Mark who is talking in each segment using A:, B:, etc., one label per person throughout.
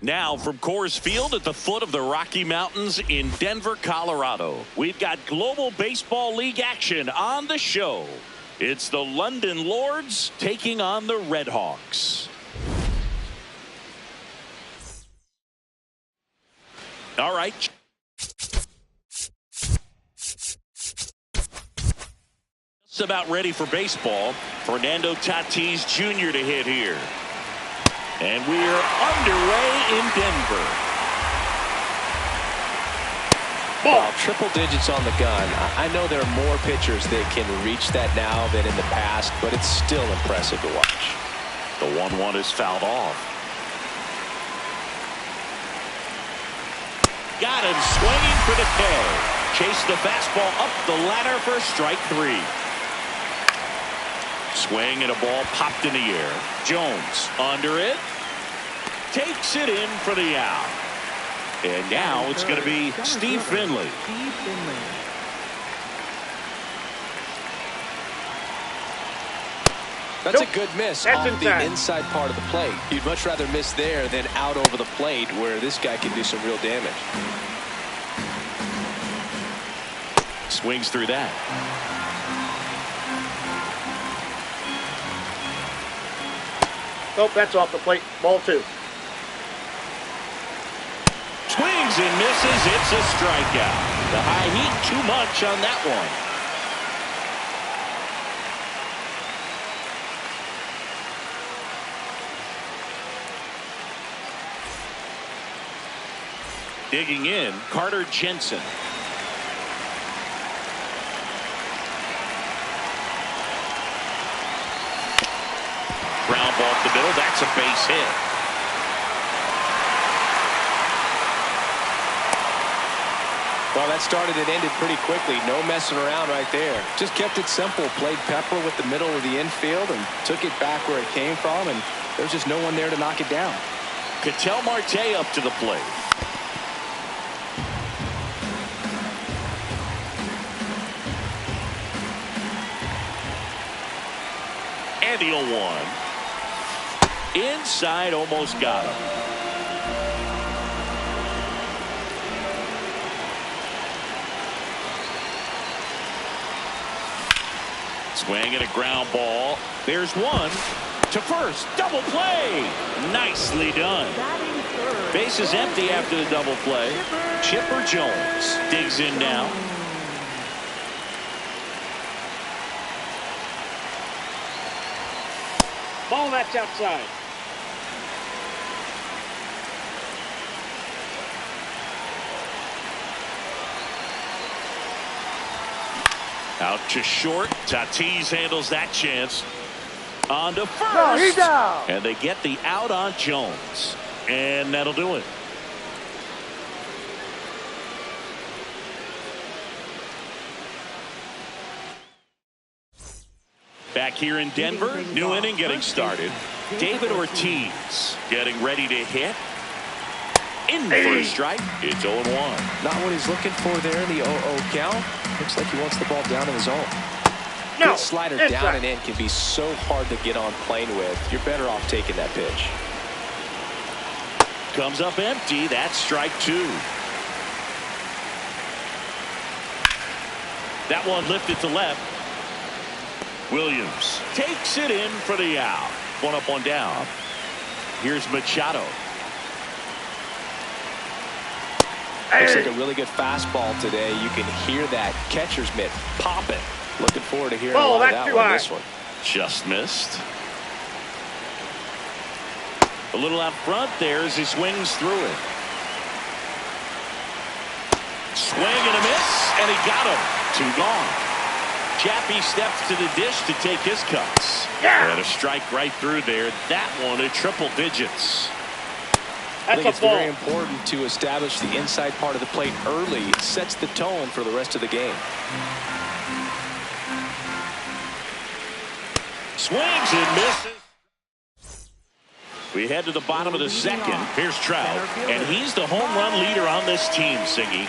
A: Now from Coors Field at the foot of the Rocky Mountains in Denver, Colorado, we've got Global Baseball League action on the show. It's the London Lords taking on the Red Hawks. All right. Just about ready for baseball. Fernando Tatis Jr. to hit here. And we are underway in Denver.
B: Well, triple digits on the gun. I know there are more pitchers that can reach that now than in the past, but it's still impressive to watch.
A: The 1-1 is fouled off. Got him swinging for the K. Chase the fastball up the ladder for strike 3. Swing and a ball popped in the air. Jones under it. Takes it in for the out. And now it's going to be Steve Finley.
B: That's a good miss off the inside part of the plate. You'd much rather miss there than out over the plate where this guy can do some real damage.
A: Swings through that.
C: Nope, that's off the plate. Ball 2.
A: Swings and misses. It's a strikeout. The high heat too much on that one. Digging in, Carter Jensen. Ground ball up the middle. That's a base hit.
B: Well, that started and ended pretty quickly. No messing around right there. Just kept it simple. Played pepper with the middle of the infield and took it back where it came from. And there's just no one there to knock it down.
A: Ketel Marte up to the plate. And the 0-1. Inside, almost got him. Swing and a ground ball. There's one to first. Double play. Nicely done. Base is empty after the double play. Chipper Jones digs in now.
C: Ball that's outside.
A: Out to short. Tatis handles that chance. On to first.
C: No, he's out.
A: And they get the out on Jones. And that'll do it. Back here in Denver, new inning getting started. David Ortiz getting ready to hit. In for a strike. It's 0-1.
B: Not what he's looking for there in the 0-0 count. Looks like he wants the ball down in the zone.
C: No.
B: That slider down and in can be so hard to get on plane with. You're better off taking that pitch.
A: Comes up empty. That's strike 2. That one lifted to left. Williams takes it in for the out. One up, one down. Here's Machado.
B: Looks like a really good fastball today. You can hear that catcher's mitt popping. Looking forward to hearing a lot of that one. This one
A: just missed. A little out front there as he swings through it. Swing and a miss, and he got him. 2 gone. Chappie steps to the dish to take his cuts.
C: Yeah.
A: And a strike right through there. That one at triple digits.
B: I think it's very important to establish the inside part of the plate early. It sets the tone for the rest of the game.
A: Swings and misses. We head to the bottom of the second. Here's Trout, and he's the home run leader on this team, Singy.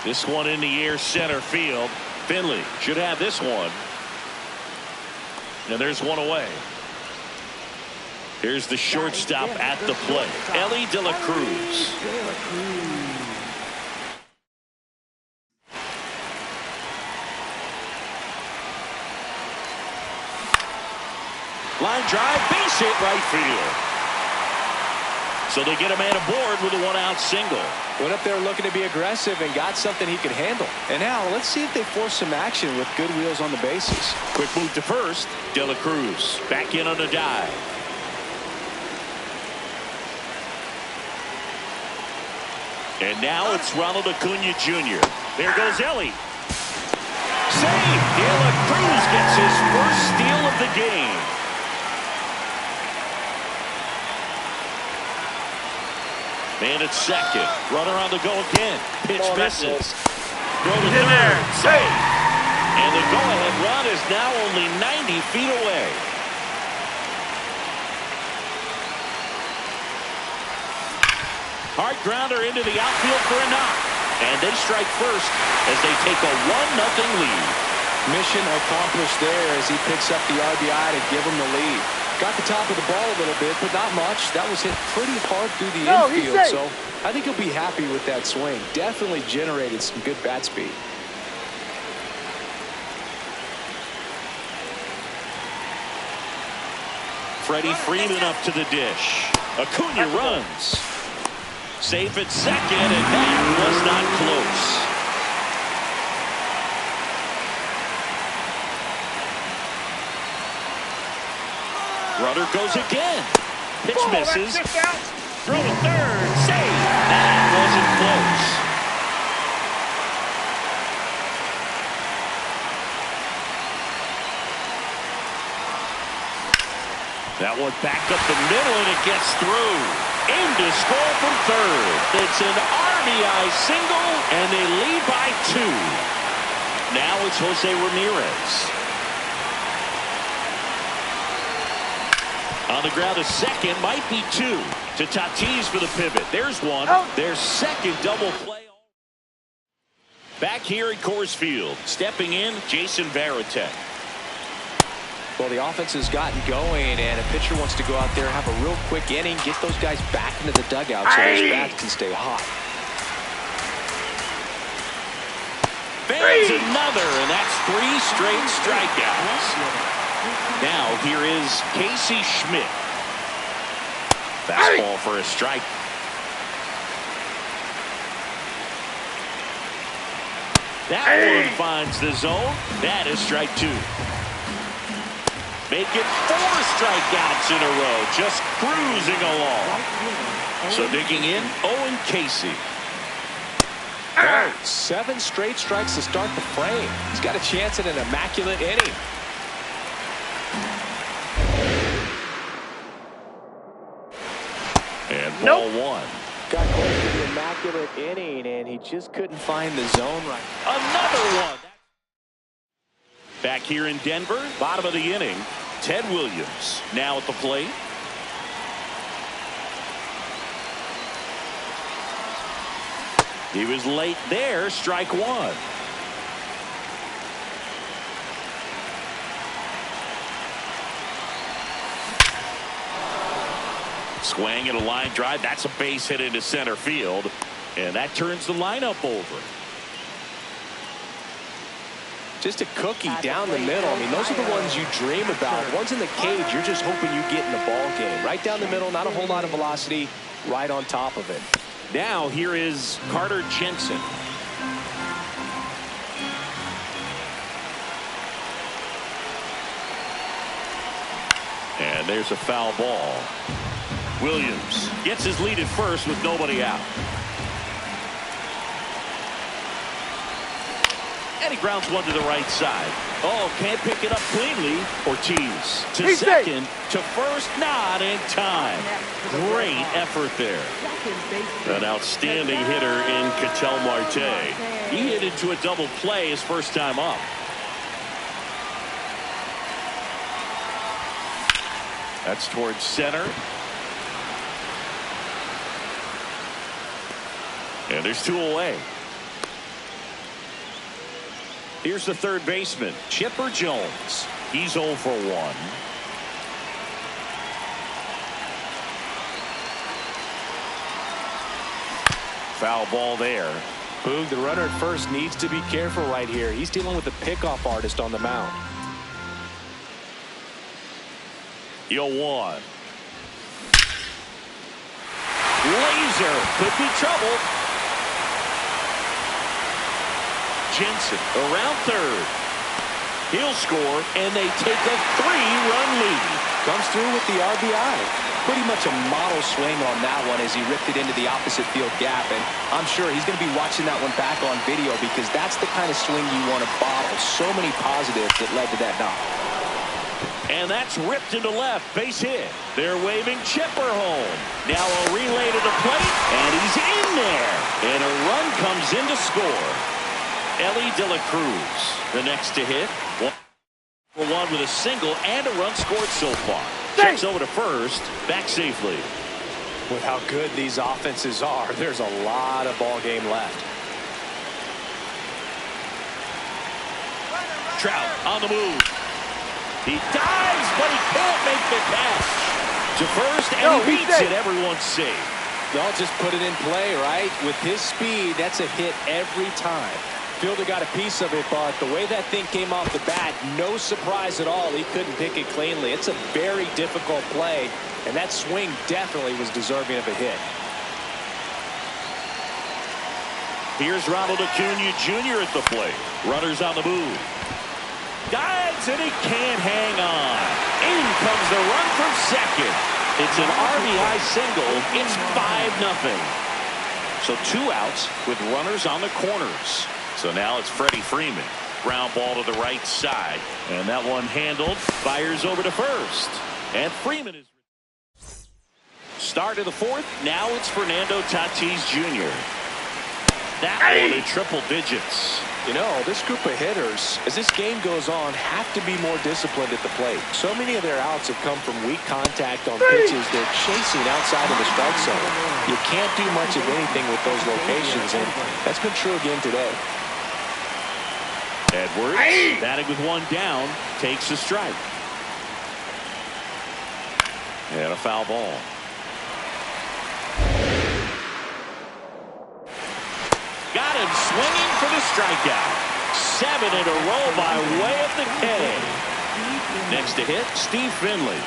A: This one in the air, center field. Finley should have this one. And there's one away. Here's the shortstop at the plate, Mlb De Cruz. Line drive, base hit right field. So they get a man aboard with a one-out single.
B: Went up there looking to be aggressive and got something he could handle. And now let's see if they force some action with good wheels on the bases.
A: Quick move to first. De Cruz back in on a dive. And now it's Ronald Acuna Jr. There goes Ellie. Save! De Cruz gets his first steal of the game. Man at second. Runner on the go again. Pitch misses. Throw to third. Save! And the go-ahead run is now only 90 feet away. Hard grounder into the outfield for a knock. And they strike first as they take a 1-0 lead.
B: Mission accomplished there as he picks up the RBI to give him the lead. Got the top of the ball a little bit, but not much. That was hit pretty hard through the infield, so I think he'll be happy with that swing. Definitely generated some good bat speed.
A: Freddie Freeman up to the dish. Acuna runs. Safe at second, and that was not close. Runner goes again. Pitch misses. Throw to third. Save. That wasn't close. That one back up the middle, and it gets through. In to score from third. It's an RBI single, and they lead by 2. Now it's Jose Ramirez. On the ground, a second, might be 2. To Tatis for the pivot. There's one. Their second double play. Back here at Coors Field, stepping in, Jason Varitek.
B: Well, the offense has gotten going, and a pitcher wants to go out there, have a real quick inning, get those guys back into the dugout so those bats can stay hot.
A: There's another, and that's 3 straight strikeouts. Now here is Casey Schmidt. Fastball for a strike. That one finds the zone. That is strike 2. Make it 4 strikeouts in a row, just cruising along. So digging in, Owen Casey.
B: 7 straight strikes to start the frame. He's got a chance at an immaculate inning.
A: And ball 1.
B: Got close to the immaculate inning, and he just couldn't find the zone right.
A: Another one. Back here in Denver, bottom of the inning, Ted Williams now at the plate. He was late there, strike 1. Swing and a line drive. That's a base hit into center field. And that turns the lineup over.
B: Just a cookie down the middle. I mean, those are the ones you dream about. Ones in the cage, you're just hoping you get in the ball game. Right down the middle, not a whole lot of velocity, right on top of it.
A: Now here is Carter Jensen. And there's a foul ball. Williams gets his lead at first with nobody out. And he grounds one to the right side. Oh, can't pick it up cleanly. Ortiz to second, to first, not in time. Great effort there. An outstanding hitter in Ketel Marte. He hit into a double play his first time up. That's towards center. And there's 2 away. Here's the third baseman, Chipper Jones. He's 0 for 1. Foul ball there.
B: Boog, the runner at first needs to be careful right here. He's dealing with a pickoff artist on the mound.
A: 0-1. Laser could be trouble. Jensen around third. He'll score, and they take a 3-run lead.
B: Comes through with the RBI. Pretty much a model swing on that one as he ripped it into the opposite field gap. And I'm sure he's going to be watching that one back on video because that's the kind of swing you want to bottle. So many positives that led to that knock.
A: And that's ripped into left. Base hit. They're waving Chipper home. Now a relay to the plate, and he's in there. And a run comes in to score. Ellie De La Cruz, the next to hit. 1-for-1 with a single and a run scored so far. Checks over to first, back safely.
B: With how good these offenses are, there's a lot of ball game left.
A: Trout on the move. He dives, but he can't make the catch. To first, and he beats it. Everyone's safe.
B: Y'all just put it in play, right? With his speed, that's a hit every time. Fielder got a piece of it, but the way that thing came off the bat, no surprise at all. He couldn't pick it cleanly. It's a very difficult play, and that swing definitely was deserving of a hit.
A: Here's Ronald Acuna Jr. at the plate. Runners on the move. Dives, and he can't hang on. In comes the run from second. It's an RBI single. It's 5-0. So 2 outs with runners on the corners. So now it's Freddie Freeman. Ground ball to the right side. And that one handled. Fires over to first. And Freeman is. Start of the fourth. Now it's Fernando Tatis Jr. That one in triple digits.
B: You know, this group of hitters, as this game goes on, have to be more disciplined at the plate. So many of their outs have come from weak contact on pitches they're chasing outside of the strike zone. You can't do much of anything with those locations, and that's been true again today.
A: Edwards, batting with 1 down, takes a strike. And a foul ball. Got him swinging for the strikeout. 7 in a row by way of the K. Next to hit, Steve Finley.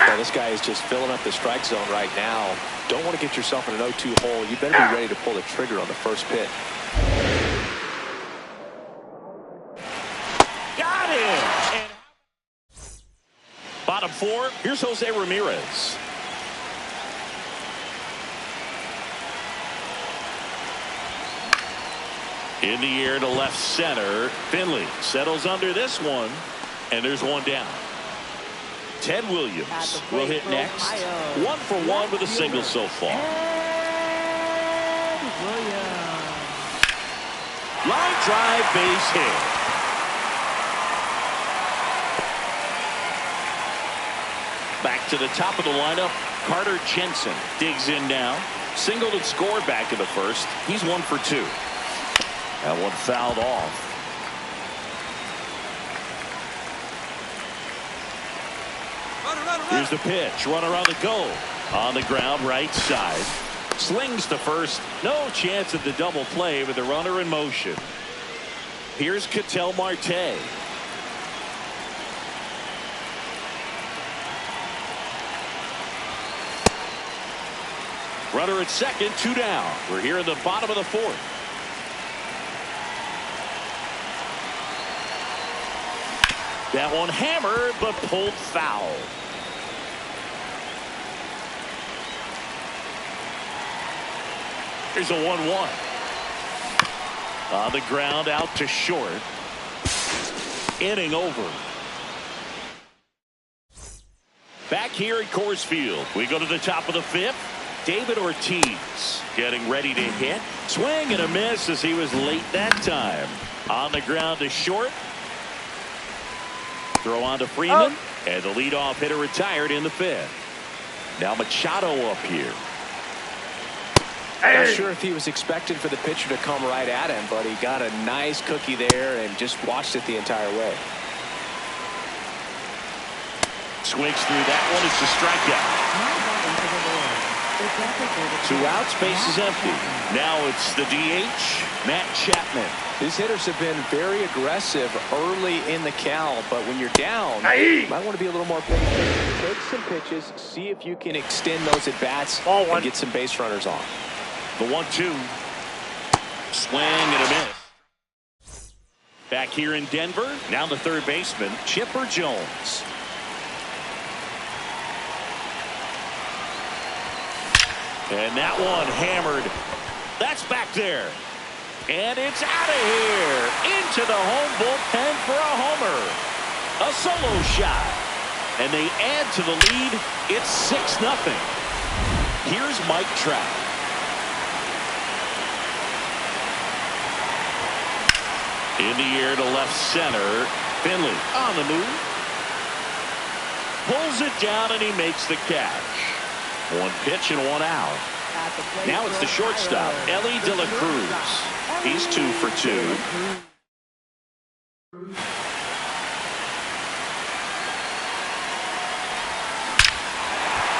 B: Well, this guy is just filling up the strike zone right now. Don't want to get yourself in an 0-2 hole. You better be ready to pull the trigger on the first pitch.
A: Got him. And bottom 4, here's Jose Ramirez. In the air to left center. Finley settles under this one, and there's 1 down. Ted Williams will hit next. 1 for 1 with a single so far. Line drive, base hit. Back to the top of the lineup, Carter Jensen digs in now. Singled and scored back in the first. He's 1 for 2. That one fouled off. Here's the pitch. Runner on the go. On the ground, right side. Slings to first. No chance at the double play with the runner in motion. Here's Ketel Marte. Runner at second, 2 down. We're here in the bottom of the 4th. That one hammered, but pulled foul. Here's a 1-1. On the ground, out to short. Inning over. Back here at Coors Field, we go to the top of the 5th. David Ortiz getting ready to hit. Swing and a miss as he was late that time. On the ground to short. Throw on to Freeman, and the leadoff hitter retired in the 5th. Now Machado up here.
B: Not sure if he was expecting for the pitcher to come right at him, but he got a nice cookie there and just watched it the entire way.
A: Swings through that one. It's a strikeout. 2 outs, base is empty. Now it's the DH, Matt Chapman.
B: These hitters have been very aggressive early in the count, but when you're down, you might want to be a little more patient. Take some pitches, see if you can extend those at-bats and get some base runners on.
A: The 1-2. Swing and a miss. Back here in Denver, now the third baseman, Chipper Jones. And that one hammered. That's back there. And it's out of here. Into the home bullpen for a homer. A solo shot. And they add to the lead. It's 6-0. Here's Mike Trout. In the air to left center. Finley on the move. Pulls it down and he makes the catch. 1 pitch and 1 out. Now it's the shortstop, Ellie De La Cruz. He's 2 for 2.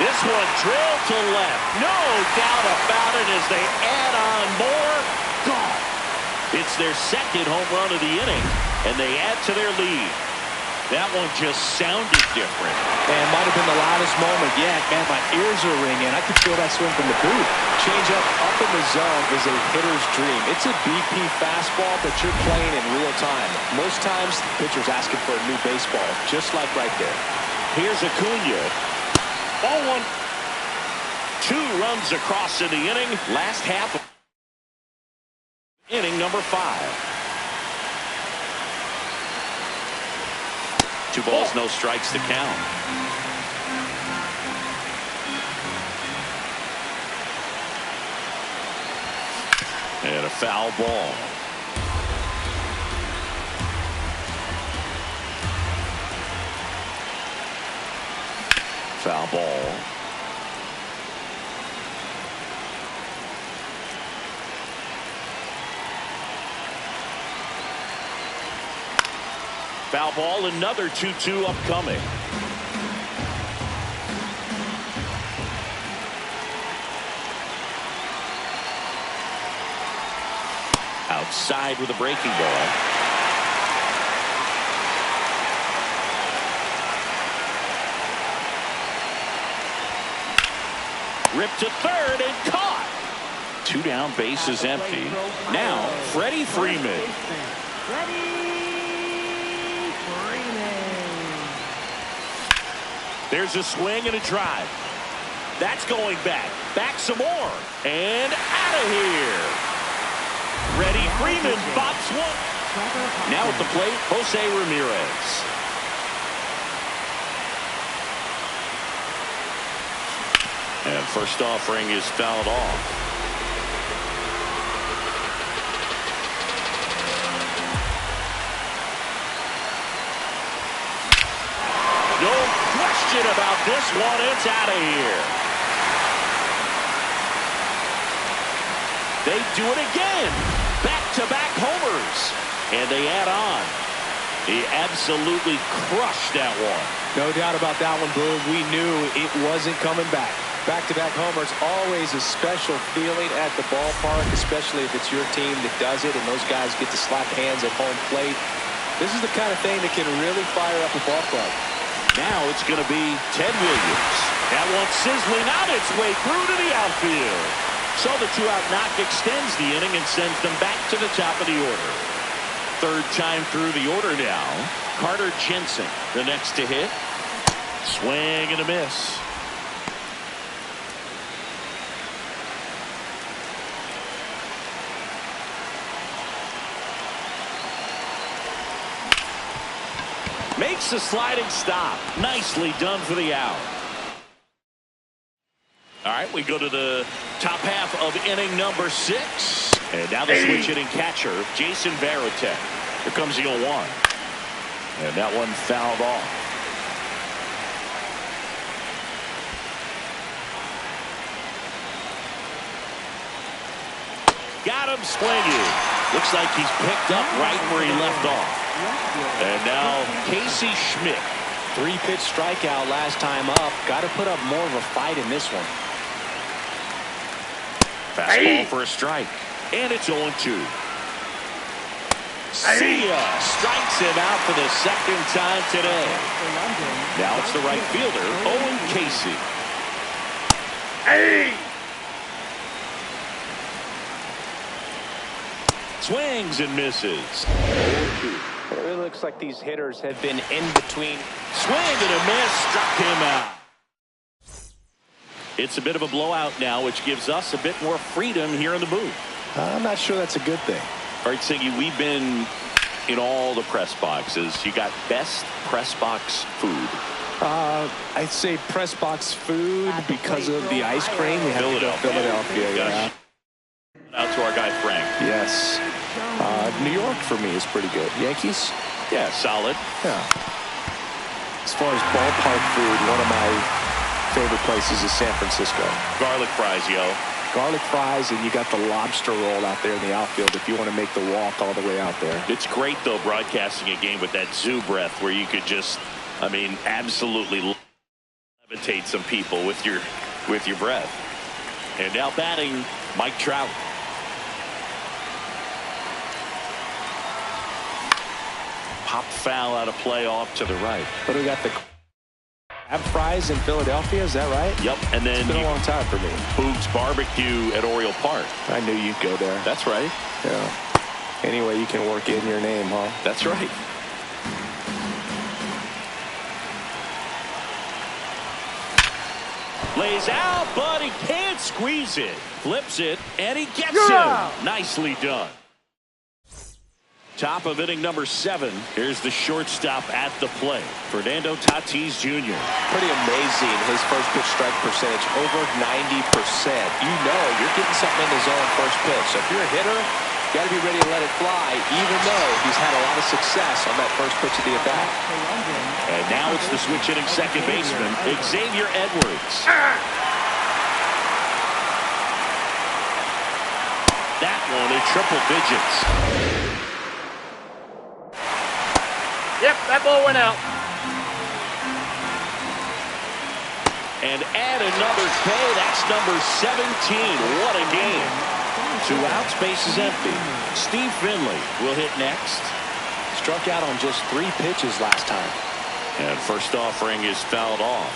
A: This one drilled to left. No doubt about it as they add on more. Gone. It's their second home run of the inning, and they add to their lead. That one just sounded different.
B: And might have been the loudest moment yet. Man, my ears are ringing. I could feel that swing from the booth. Change up in the zone is a hitter's dream. It's a BP fastball, but you're playing in real time. Most times, the pitcher's asking for a new baseball, just like right there.
A: Here's Acuna. Ball 1. 2 runs across in the inning. Last half of inning number 5. 2 balls, no strikes to count. And a foul ball. Foul ball. Foul ball, another 2-2 upcoming. Outside with a breaking ball. Ripped to third and caught. 2 down, base is empty. Now, Freddie Freeman. There's a swing and a drive. That's going back. Back some more. And out of here. Freddie Freeman bops one. Now at the plate, Jose Ramirez. And first offering is fouled off. About this one, it's out of here. They do it again. Back-to-back homers. And they add on. He absolutely crushed that one.
B: No doubt about that one, Boone. We knew it wasn't coming back. Back-to-back homers, always a special feeling at the ballpark, especially if it's your team that does it and those guys get to slap hands at home plate. This is the kind of thing that can really fire up a ball club.
A: Now it's going to be Ted Williams. That one sizzling on its way through to the outfield. So the 2-out knock extends the inning and sends them back to the top of the order. Third time through the order now. Carter Jensen, the next to hit. Swing and a miss. Makes a sliding stop. Nicely done for the out. All right, we go to the top half of inning number 6. And now the switch hitting catcher, Jason Varitek. Here comes the 0-1. And that one fouled off. Got him swinging. Looks like he's picked up right where he left off. And now Casey Schmidt.
B: 3-pitch strikeout last time up. Got to put up more of a fight in this one.
A: Fastball for a strike. And it's 0-2. See ya! Strikes him out for the second time today. Now it's the right fielder, Owen Casey. Swings and misses.
B: It really looks like these hitters have been in between.
A: Swing and a miss, struck him out. It's a bit of a blowout now, which gives us a bit more freedom here in the booth.
B: I'm not sure that's a good thing.
A: All right, Siggy, we've been in all the press boxes. You got best press box food.
B: I'd say press box food because of the ice cream. We have Philadelphia. Yeah.
A: Out to our guy Frank.
B: Yes. New York for me is pretty good. Yankees?
A: Yeah, solid.
B: Yeah. As far as ballpark food, one of my favorite places is San Francisco.
A: Garlic fries, yo.
B: Garlic fries, and you got the lobster roll out there in the outfield if you want to make the walk all the way out there.
A: It's great, though, broadcasting a game with that zoo breath where you could just, I mean, absolutely levitate some people with your breath. And now batting, Mike Trout. Pop foul out of play off to the right.
B: But we got the crab fries in Philadelphia, is that right?
A: Yep, and then
B: it's been a long time for me.
A: Boog's Barbecue at Oriole Park.
B: I knew you'd go there.
A: That's right.
B: Yeah. Anyway, you can work in your name, huh?
A: That's right. Lays out, but he can't squeeze it. Flips it, and he gets him. Nicely done. Top of inning number 7. Here's the shortstop at the plate, Fernando Tatis Jr.
B: Pretty amazing, his first pitch strike percentage, over 90%. You know you're getting something in the zone first pitch. So if you're a hitter, you got to be ready to let it fly, even though he's had a lot of success on that first pitch of the at-bat.
A: And now it's the switch hitting second baseman, Xavier Edwards. That one in triple digits.
C: Yep, that ball went out.
A: And add another K. That's number 17. What a game. 2 outs, base is empty. Steve Finley will hit next.
B: Struck out on just 3 pitches last time.
A: And first offering is fouled off.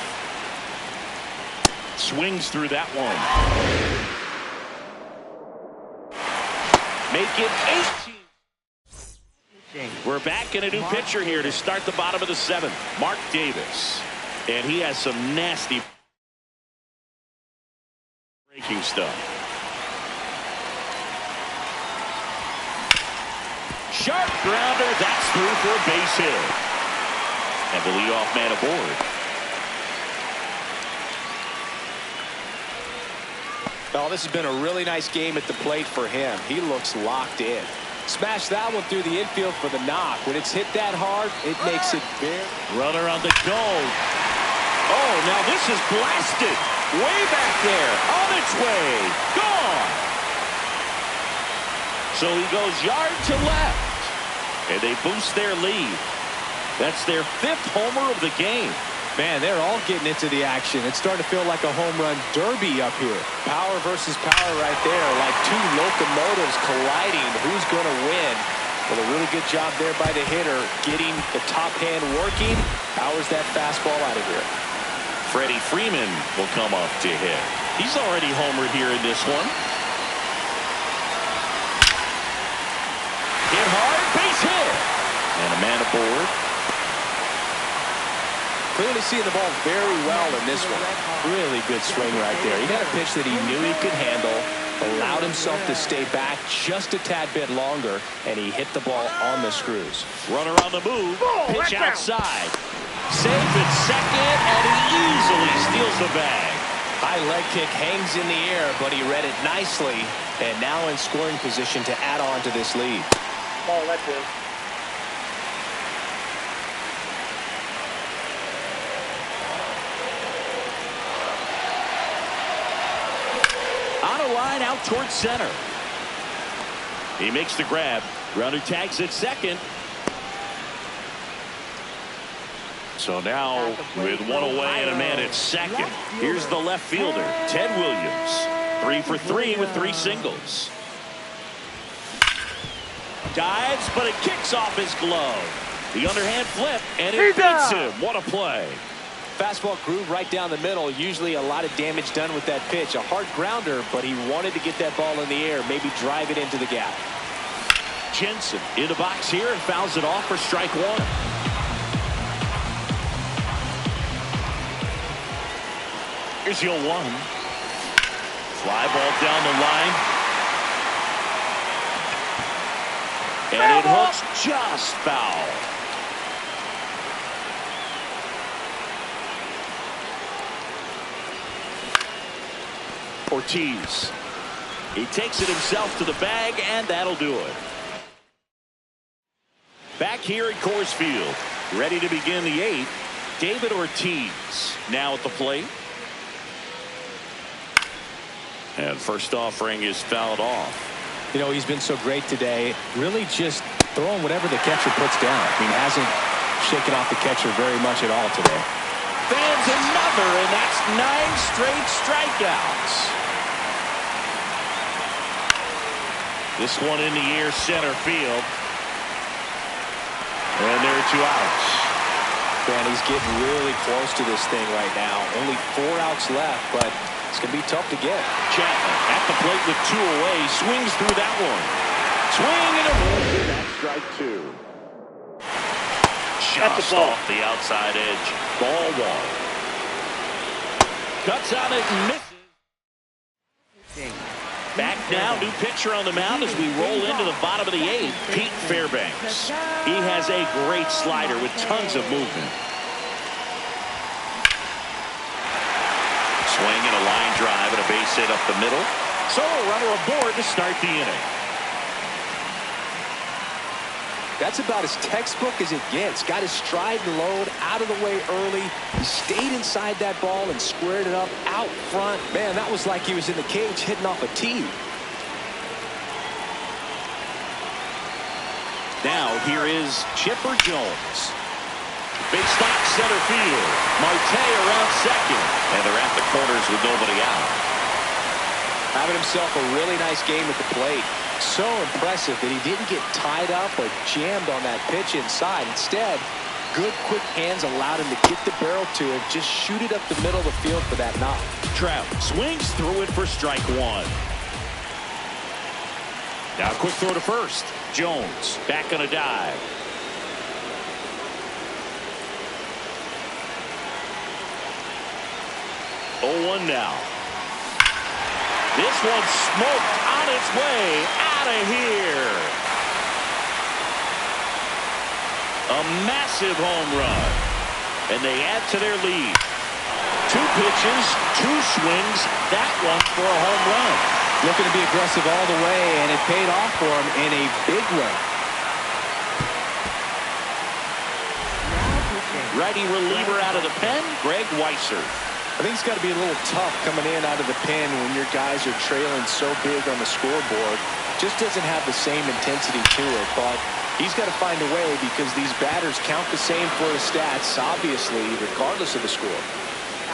A: Swings through that one. Make it 18. We're back in a new pitcher here to start the bottom of the 7th. Mark Davis. And he has some nasty breaking stuff. Sharp grounder. That's through for a base hit. And the leadoff man aboard.
B: Oh, this has been a really nice game at the plate for him. He looks locked in. Smash that one through the infield for the knock. When it's hit that hard, it makes it big.
A: Runner on the go. Oh, now this is blasted. Way back there. On its way. Gone. So he goes yard to left. And they boost their lead. That's their 5th homer of the game.
B: Man, they're all getting into the action. It's starting to feel like a home run derby up here. Power versus power right there, like 2 locomotives colliding. Who's going to win? Well, a really good job there by the hitter, getting the top hand working. Powers that fastball out of here.
A: Freddie Freeman will come up to hit. He's already homered here in this one. Hit hard, base hit. And a man aboard.
B: Clearly seeing the ball very well in this one. Really good swing right there. He got a pitch that he knew he could handle, allowed himself to stay back just a tad bit longer, and he hit the ball on the screws.
A: Runner on the move. Pitch outside. Safe at second, and he easily steals the bag.
B: High leg kick hangs in the air, but he read it nicely, and now in scoring position to add on to this lead.
C: Oh, that's it.
A: On a line out towards center. He makes the grab. Runner tags at second. So now with one away and a man at second, here's the left fielder, Ted Williams. 3 for 3 with 3 singles. Dives, but it kicks off his glove. The underhand flip, and it beats him. What a play.
B: Fastball groove right down the middle. Usually a lot of damage done with that pitch. A hard grounder, but he wanted to get that ball in the air, maybe drive it into the gap.
A: Jensen in the box here and fouls it off for strike one. Here's 0-1. Fly ball down the line. And it hooks just foul. Ortiz. He takes it himself to the bag, and that'll do it. Back here at Coors Field, ready to begin the 8th. David Ortiz now at the plate. And first offering is fouled off.
B: You know, he's been so great today. Really just throwing whatever the catcher puts down. I mean, hasn't shaken off the catcher very much at all today.
A: Fans another, and that's 9 straight strikeouts. This one in the air, center field. And there are 2 outs.
B: Man, he's getting really close to this thing right now. Only 4 outs left, but it's going to be tough to get.
A: Chapman at the plate with 2 away. Swings through that one. Swing and a miss. That's strike 2. Just off the outside edge. Ball 1. Cuts on it and misses. Back now, new pitcher on the mound as we roll into the bottom of the 8th. Pete Fairbanks. He has a great slider with tons of movement. Swing and a line drive and a base hit up the middle. So a runner aboard to start the inning.
B: That's about as textbook as it gets. Got his stride and load out of the way early. He stayed inside that ball and squared it up out front. Man, that was like he was in the cage hitting off a tee.
A: Now here is Chipper Jones. Big stop center field. Marte around second. And they're at the corners with nobody out.
B: Having himself a really nice game at the plate. So impressive that he didn't get tied up or jammed on that pitch inside. Instead, good quick hands allowed him to get the barrel to it, just shoot it up the middle of the field for that knock.
A: Trout swings through it for strike 1. Now quick throw to first. Jones back on a dive. Oh, 1 now. This one smoked on its way out of here. A massive home run. And they add to their lead. 2 pitches, 2 swings. That one for a home run.
B: Looking to be aggressive all the way, and it paid off for him in a big way.
A: Righty reliever out of the pen, Greg Weiser.
B: I think it's got to be a little tough coming in out of the pen when your guys are trailing so big on the scoreboard. Just doesn't have the same intensity to it, but he's got to find a way because these batters count the same for his stats, obviously, regardless of the score.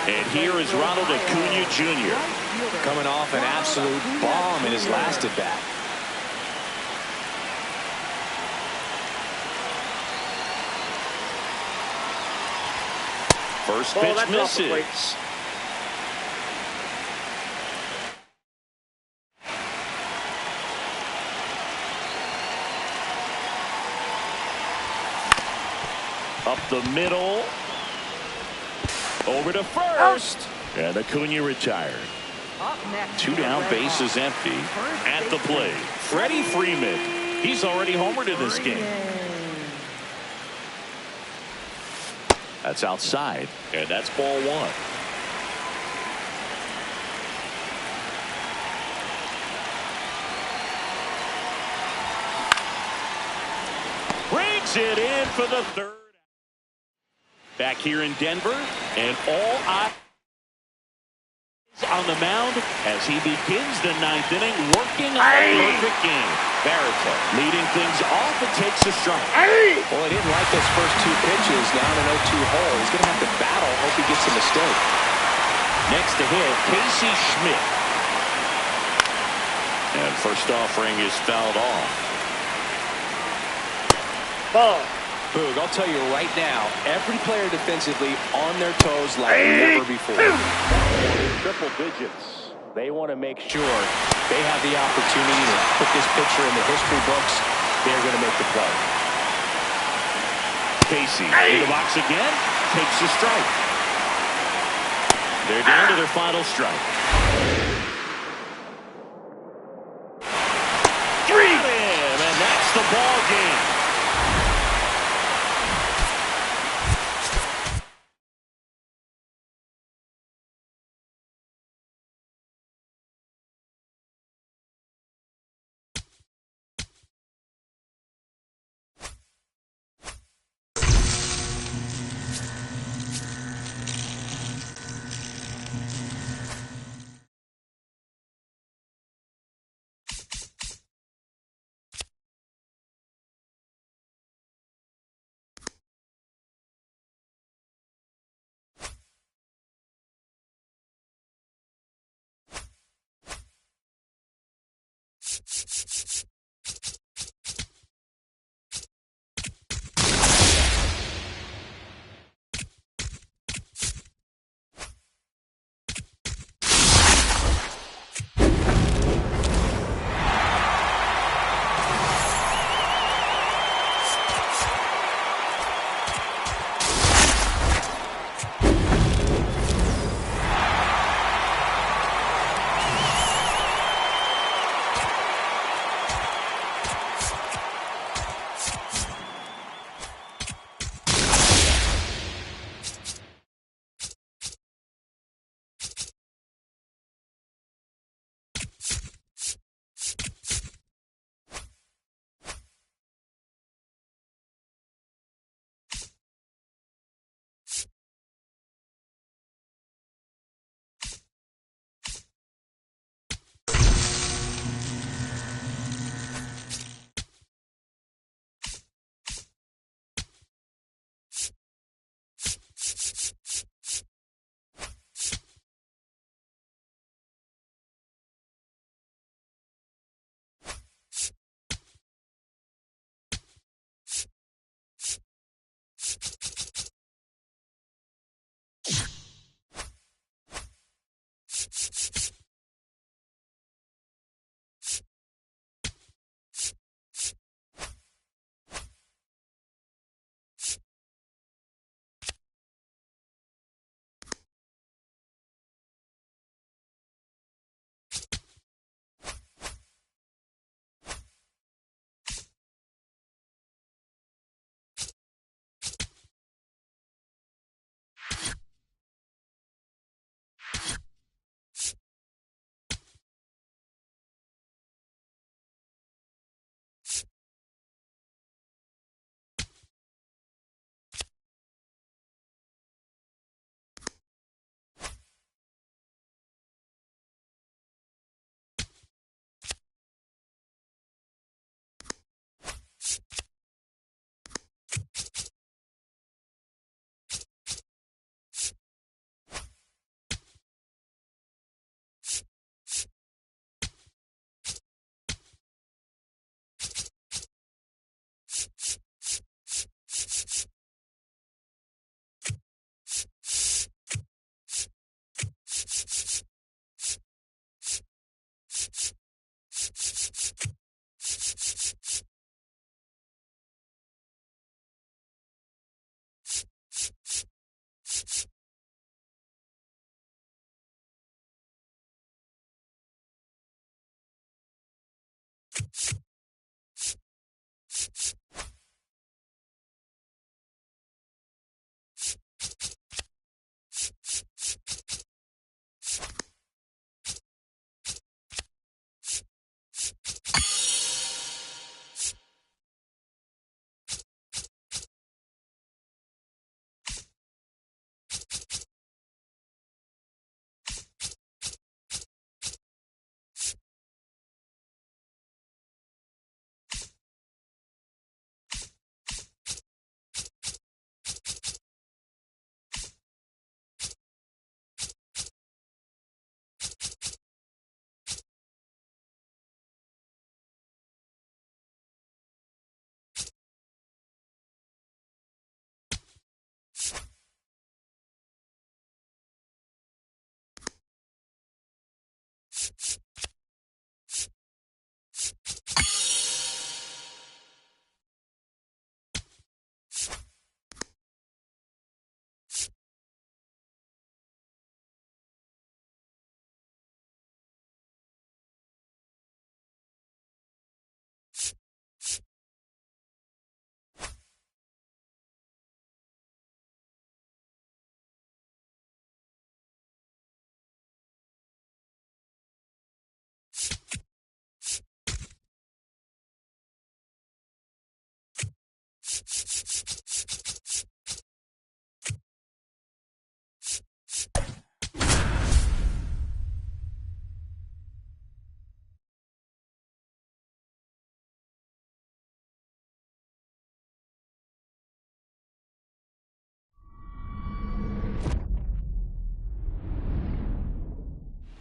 A: And here is Ronald Acuna Jr.
B: coming off an absolute bomb in his last at bat.
A: First pitch misses. Up the middle. Over to first. And Acuna retired. 2 down, bases empty. At the plate, Freddie Freeman. He's already homered in this game. That's outside, and that's ball 1. Brings it in for the 3rd. Back here in Denver, and all eyes on the mound as he begins the ninth inning, working on a perfect game. Barrett leading things off and takes a strike.
B: Well, he didn't like those first two pitches. Now in an 0-2 hole. He's going to have to battle. Hope he gets a mistake.
A: Next to hit, Casey Schmidt. And first offering is fouled off.
C: Ball.
B: Boog, I'll tell you right now, every player defensively on their toes like never before.
D: Triple digits. They want to make sure they have the opportunity to put this pitcher in the history books. They're going to make the play.
A: Casey in the box again, takes a strike. They're down to their final strike. Got him, and that's the ball game.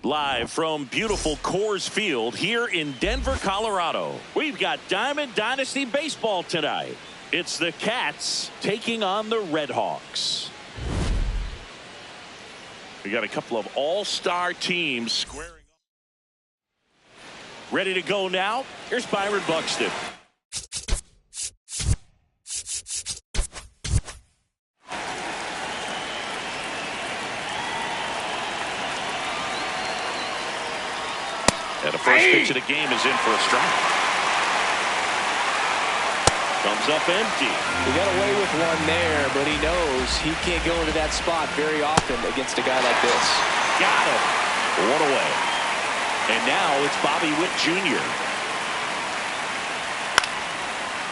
A: Live from beautiful Coors Field here in Denver, Colorado. We've got Diamond Dynasty Baseball tonight. It's the Cats taking on the Red Hawks. We got a couple of all-star teams squaring up. Ready to go now? Here's Byron Buxton. And the first pitch of the game is in for a strike. Comes up empty.
B: He got away with one there, but he knows he can't go into that spot very often against a guy like this.
A: Got him. One away. And now it's Bobby Witt Jr.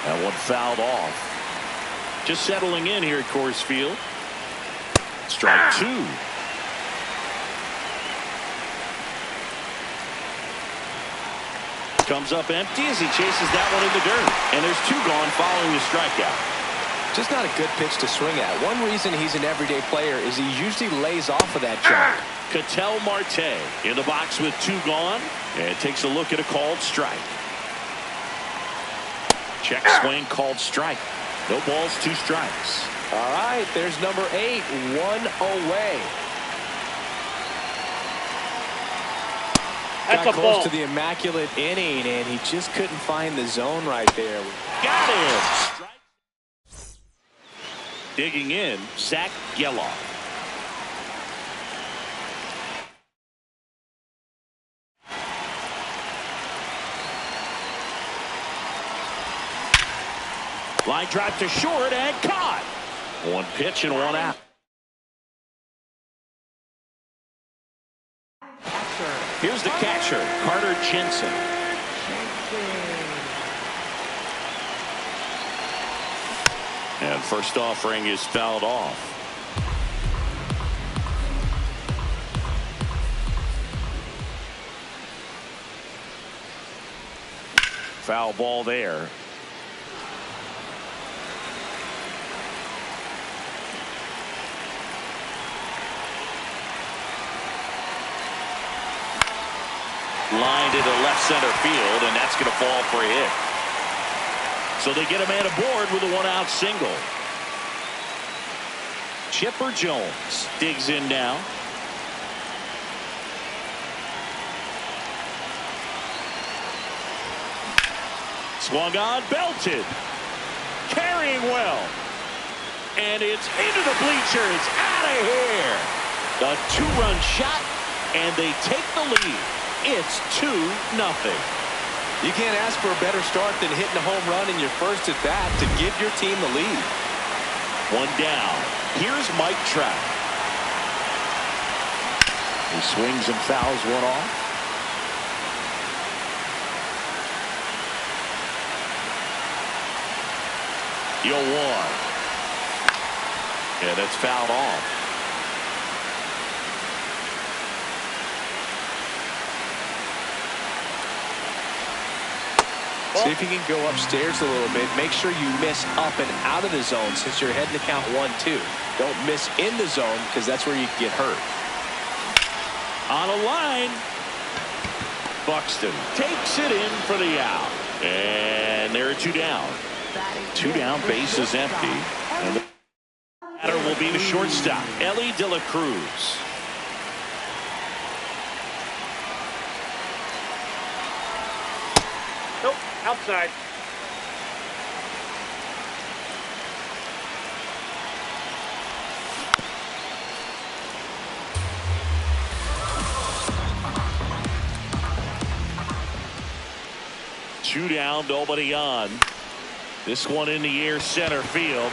A: That one fouled off. Just settling in here at Coors Field. Strike two. Comes up empty as he chases that one in the dirt. And there's two gone following the strikeout.
B: Just not a good pitch to swing at. One reason he's an everyday player is he usually lays off of that jump.
A: Ketel Marte in the box with two gone. And takes a look at a called strike. Check swing called strike. No balls, two strikes.
B: All right, there's number 8, one away.
C: That's
B: Got
C: a
B: close
C: ball.
B: to the immaculate inning, and he just couldn't find the zone right there.
A: Got him. Strike. Digging in, Zach Geloff. Line drive to short and caught. One pitch and one out. Here's the catcher, Carter Jensen. And first offering is fouled off. Foul ball there. Line to the left center field, and that's going to fall for a hit. So they get a man aboard with a one-out single. Chipper Jones digs in now. Swung on, belted. Carrying well. And it's into the bleachers. Out of here. A two-run shot, and they take the lead. It's 2-0.
B: You can't ask for a better start than hitting a home run in your first at bat to give your team the lead.
A: One down. Here's Mike Trout. He swings and fouls one off. The 0-1. Yeah, that's fouled off.
B: See if you can go upstairs a little bit. Make sure you miss up and out of the zone since you're heading to count 1-2. Don't miss in the zone because that's where you get hurt.
A: On a line. Buxton takes it in for the out. And there are two down. Two down, base is empty. And the batter will be the shortstop, Ellie De La Cruz.
C: Nope, outside.
A: Two down, nobody on. This one in the air, center field.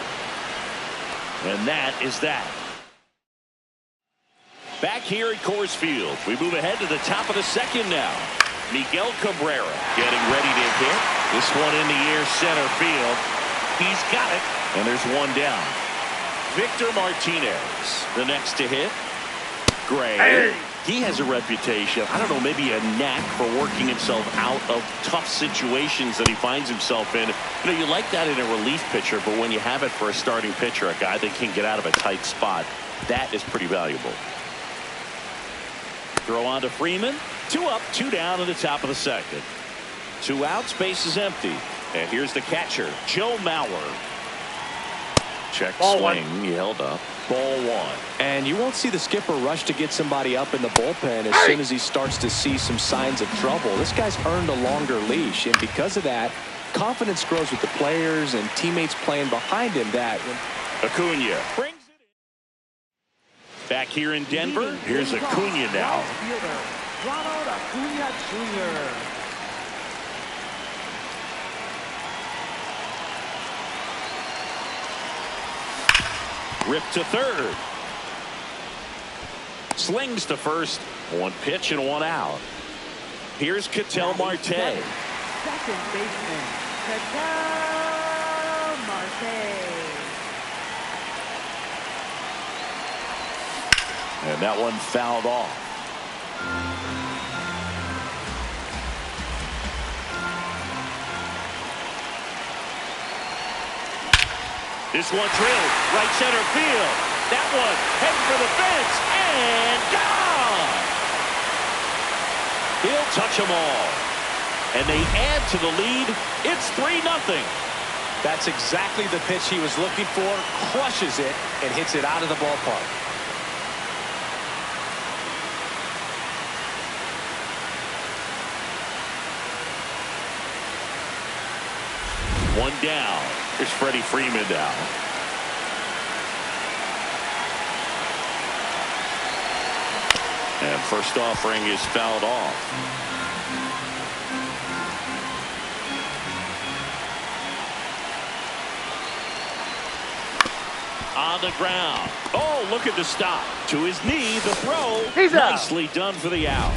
A: And that is that. Back here at Coors Field, we move ahead to the top of the second now. Miguel Cabrera getting ready to hit. This one in the air, center field. He's got it, and there's one down. Victor Martinez, the next to hit. Gray. He has a reputation, I don't know, maybe a knack for working himself out of tough situations that he finds himself in. You know, you like that in a relief pitcher, but when you have it for a starting pitcher, a guy that can get out of a tight spot, that is pretty valuable. Throw on to Freeman. 2 up, 2 down in the top of the second. 2 outs, base is empty. And here's the catcher, Joe Mauer. Check
C: Ball
A: swing.
C: one.
A: He held up. Ball 1.
B: And you won't see the skipper rush to get somebody up in the bullpen as soon as he starts to see some signs of trouble. This guy's earned a longer leash, and because of that, confidence grows with the players and teammates playing behind him. That
A: Acuna brings it in. Back here in Denver, here's Acuna now.
E: Ronald Acuna Jr.
A: Ripped to third. Slings to first. 1 pitch and 1 out. Here's Ketel Marte.
E: Second baseman, Ketel Marte.
A: And that one fouled off. This one drilled right center field. That one heading for the fence and gone. He'll touch them all. And they add to the lead. It's 3-0.
B: That's exactly the pitch he was looking for. Crushes it and hits it out of the ballpark.
A: One down. Here's Freddie Freeman down. And first offering is fouled off. On the ground. Oh, look at the stop. To his knee, the throw.
C: He's out.
A: Nicely done for the out.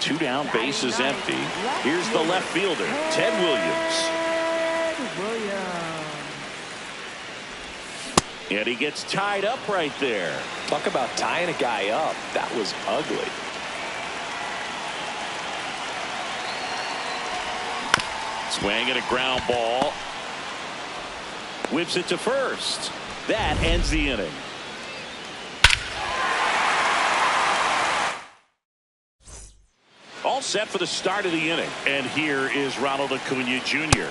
A: 2 down, base is empty. Here's the left fielder, Ted Williams. And he gets tied up right there.
B: Talk about tying a guy up. That was ugly.
A: Swing and a ground ball. Whips it to first. That ends the inning. All set for the start of the inning. And here is Ronald Acuna Jr.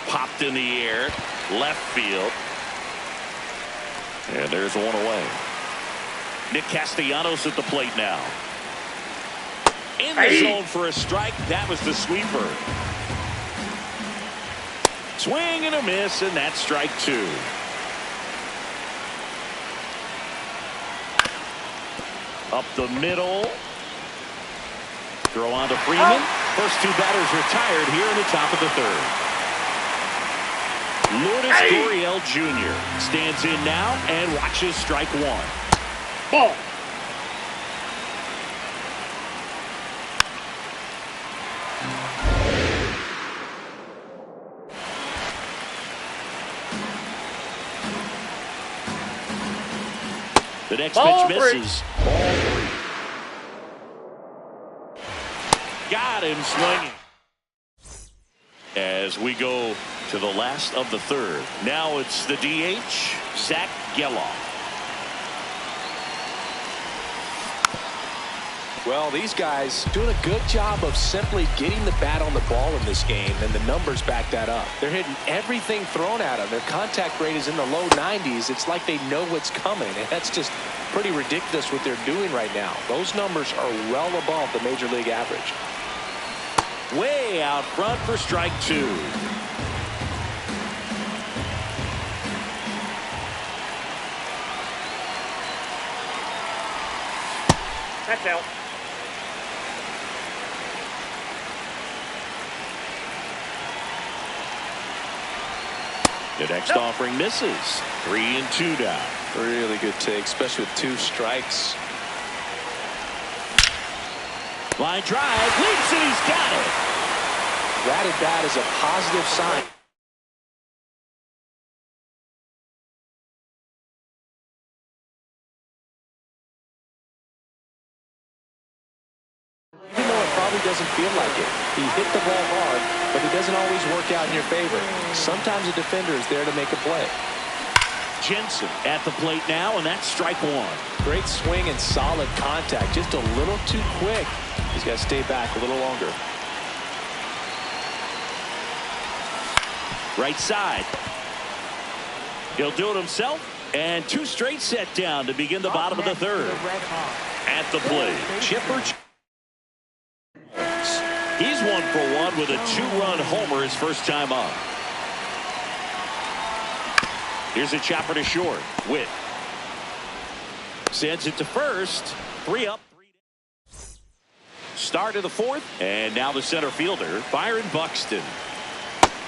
A: Popped in the air, left field. And there's one away. Nick Castellanos at the plate now. In the zone for a strike. That was the sweeper. Swing and a miss, and that's strike 2. Up the middle. Throw on to Freeman. First 2 batters retired here in the top of the third. Lourdes Gurriel Jr. stands in now and watches strike 1.
C: Ball.
A: The next
C: Ball
A: pitch misses. Ball 3. Got him swinging. As we go to the last of the third. Now it's the DH, Zach Geloff.
B: Well, these guys doing a good job of simply getting the bat on the ball in this game, and the numbers back that up. They're hitting everything thrown at them. Their contact rate is in the low 90s. It's like they know what's coming, and that's just pretty ridiculous what they're doing right now. Those numbers are well above the major league average.
A: Way out front for strike 2.
C: That's out.
A: The next offering misses. 3-2 down.
B: Really good take, especially with 2 strikes.
A: Line drive, leaps and he's got it.
B: That at bat is a positive sign. Even though it probably doesn't feel like it, he hit the ball hard, but it doesn't always work out in your favor. Sometimes a defender is there to make a play.
A: Jensen at the plate now, and that's strike one.
B: Great swing and solid contact. Just a little too quick. He's got to stay back a little longer.
A: Right side. He'll do it himself. And two straight set down to begin the bottom of the third. At the plate, Chipper. He's 1 for 1 with a 2-run homer his first time up. Here's a chopper to short. Witt sends it to first. 3 up. Start of the fourth. And now the center fielder, Byron Buxton.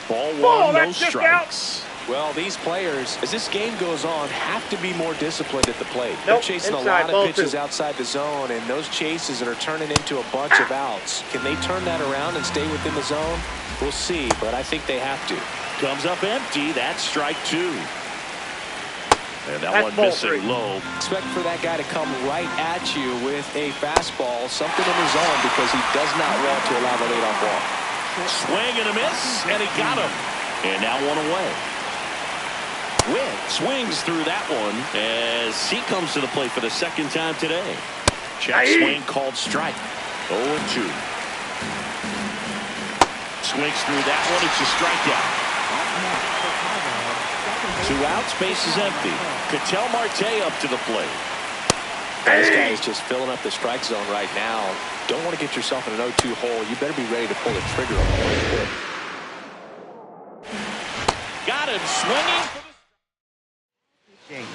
A: Ball one, no strikes.
B: Well, these players, as this game goes on, have to be more disciplined at the plate.
C: Nope,
B: They're chasing
C: inside,
B: a lot of pitches outside the zone, and those chases are turning into a bunch of outs. Can they turn that around and stay within the zone? We'll see, but I think they have to.
A: Comes up empty. That's strike two. And that one missing low.
B: Expect for that guy to come right at you with a fastball, something in the zone, because he does not want to allow the leadoff walk.
A: Swing and a miss, and he got him. And now one away. Witt swings through that one as he comes to the plate for the second time today. Check swing called strike. 0-2. Swings through that one. It's a strikeout. 2 outs. Base is empty. Ketel Marte up to the plate.
B: This guy is just filling up the strike zone right now. Don't want to get yourself in an 0-2 hole. You better be ready to pull the trigger on it.
A: Got him swinging.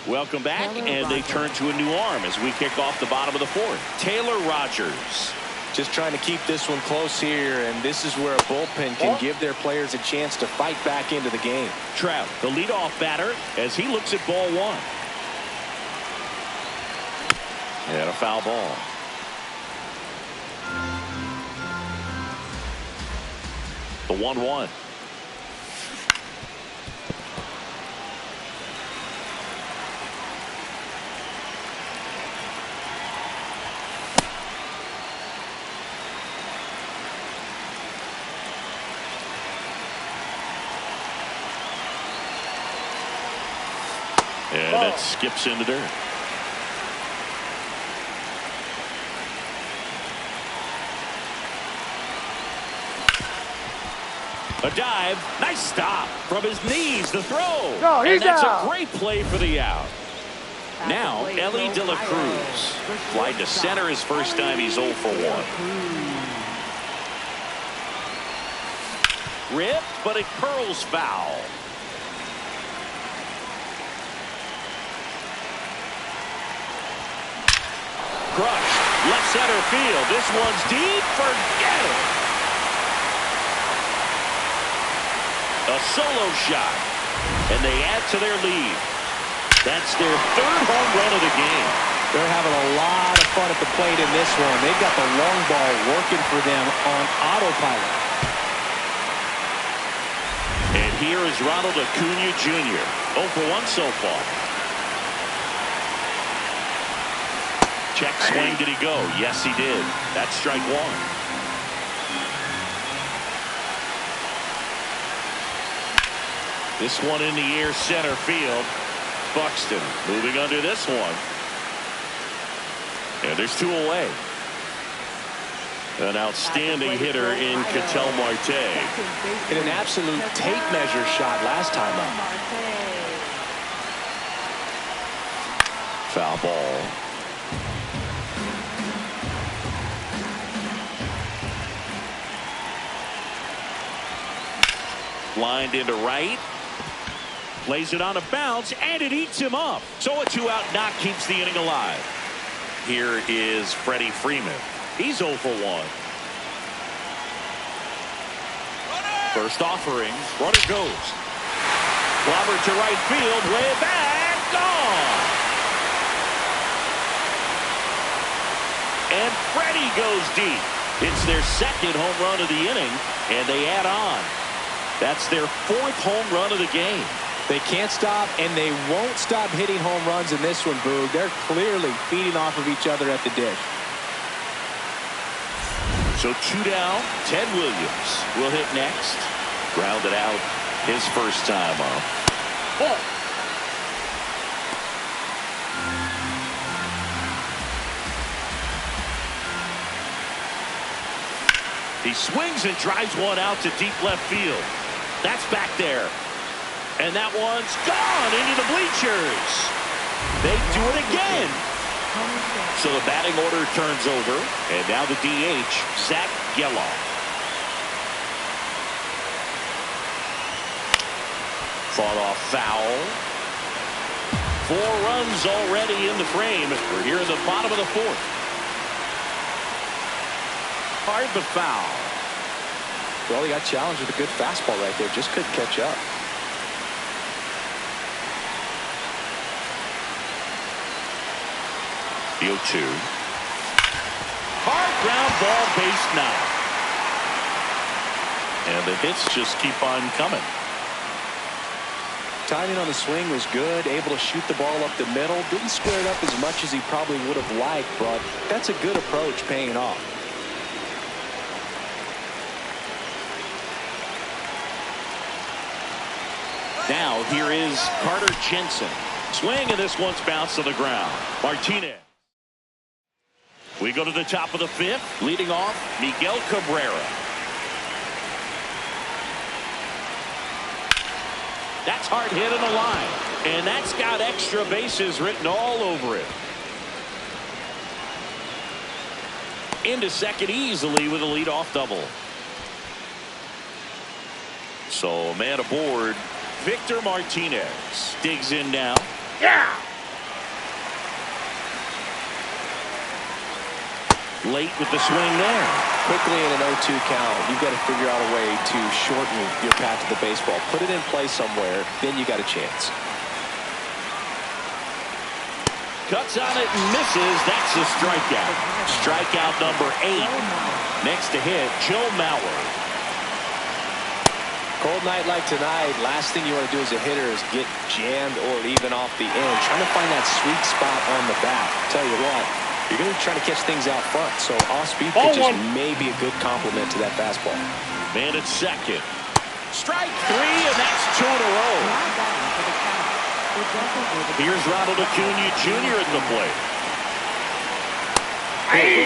A: Welcome back, and they turn to a new arm as we kick off the bottom of the fourth. Taylor Rogers.
B: Just trying to keep this one close here, and this is where a bullpen can give their players a chance to fight back into the game.
A: Trout, the leadoff batter, as he looks at ball one. And a foul ball. The 1-1. And that skips into dirt. A dive. Nice stop from his knees. The throw.
C: No, he's
A: and that's
C: out.
A: a great play for the out. Now, Ellie De La Cruz. Flied to center his first time. He's 0 for 1. Ripped, but it curls foul. Crushed. Left center field. This one's deep. Forget it. A solo shot. And they add to their lead. That's their 3rd home run of the game.
B: They're having a lot of fun at the plate in this one. They've got the long ball working for them on autopilot.
A: And here is Ronald Acuna Jr. 0 for 1 so far. Check swing. Did he go? Yes, he did. That's strike one. This one in the air center field. Buxton moving under this one. And there's 2 away. An outstanding hitter in Ketel Marte.
B: In an absolute tape measure shot last time up.
A: Foul ball. Lined into right. Plays it on a bounce, and it eats him up. So a 2-out knock keeps the inning alive. Here is Freddie Freeman. He's 0 for 1. First offering. Runner goes. Clobbered to right field. Way back. Gone. And Freddie goes deep. It's their 2nd home run of the inning, and they add on. That's their 4th home run of the game.
B: They can't stop, and they won't stop hitting home runs in this one, Boog. They're clearly feeding off of each other at the dish.
A: So 2 down. Ted Williams will hit next. Grounded out his first time up. He swings and drives one out to deep left field. That's back there. And that one's gone into the bleachers. They do it again. So the batting order turns over. And now the DH, Zach Geloff. Fought off foul. 4 runs already in the frame. We're here in the bottom of the 4th. Hard but foul.
B: Well, he got challenged with a good fastball right there. Just couldn't catch up.
A: The 0-2. Hard ground ball, base knock. And the hits just keep on coming.
B: Timing on the swing was good. Able to shoot the ball up the middle. Didn't square it up as much as he probably would have liked, but that's a good approach, paying off.
A: Now here is Carter Jensen. Swing, and this one's bounced to the ground. Martinez. We go to the top of the 5th. Leading off, Miguel Cabrera. That's hard hit in the line. And that's got extra bases written all over it. Into second easily with a leadoff double. So a man aboard. Victor Martinez digs in now.
C: Yeah!
A: Late with the swing there.
B: Quickly in an 0-2 count, you've got to figure out a way to shorten your path to the baseball. Put it in play somewhere, then you got a chance.
A: Cuts on it and misses. That's a strikeout. Strikeout number 8. Next to hit, Joe Mauer.
B: Cold night like tonight, last thing you want to do as a hitter is get jammed or even off the end. Trying to find that sweet spot on the bat. Tell you what, you're going to be trying to catch things out front, so off-speed pitches may be a good complement to that fastball.
A: Man at second. Strike 3, and that's 2 in a row. Here's Ronald Acuna Jr. at the plate.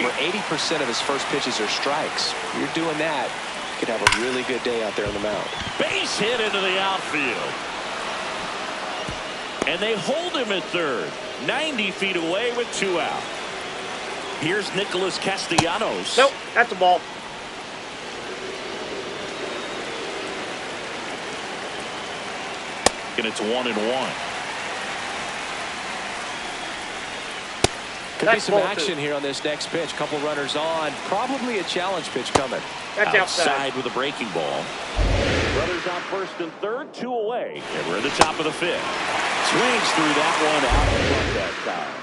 B: Over 80% of his first pitches are strikes. You're doing that, you could have a really good day out there on the mound.
A: Base hit into the outfield. And they hold him at third. 90 feet away with 2 out. Here's Nicholas Castellanos.
C: Nope, that's a ball.
A: And it's 1-1.
B: Could be some action here on this next pitch. Couple runners on. Probably a challenge pitch coming.
C: That's outside
A: with a breaking ball. Brothers on first and third, 2 away. And we're at the top of the 5th. Swings through that one out in front that time.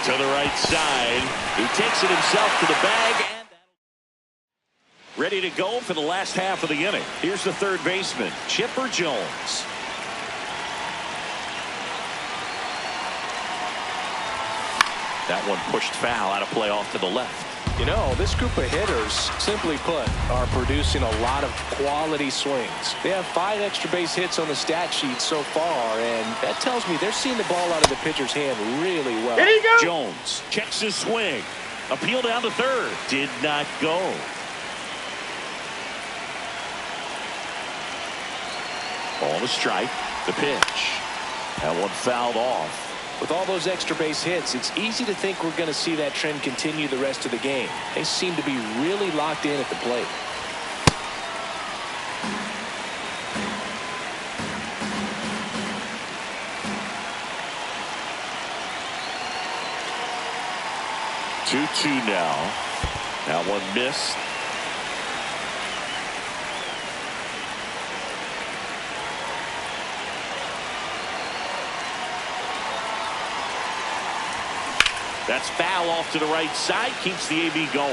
A: To the right side. He takes it himself to the bag. And ready to go for the last half of the inning. Here's the third baseman, Chipper Jones. That one pushed foul out of play off to the left.
B: You know, this group of hitters, simply put, are producing a lot of quality swings. They have 5 extra base hits on the stat sheet so far, and that tells me they're seeing the ball out of the pitcher's hand really well.
C: There you go.
A: Jones checks his swing. Appeal down to third. Did not go. Ball to strike. The pitch. That one fouled off.
B: With all those extra base hits, it's easy to think we're going to see that trend continue the rest of the game. They seem to be really locked in at the plate.
A: Two now. That one missed. That's foul off to the right side. Keeps the AB going.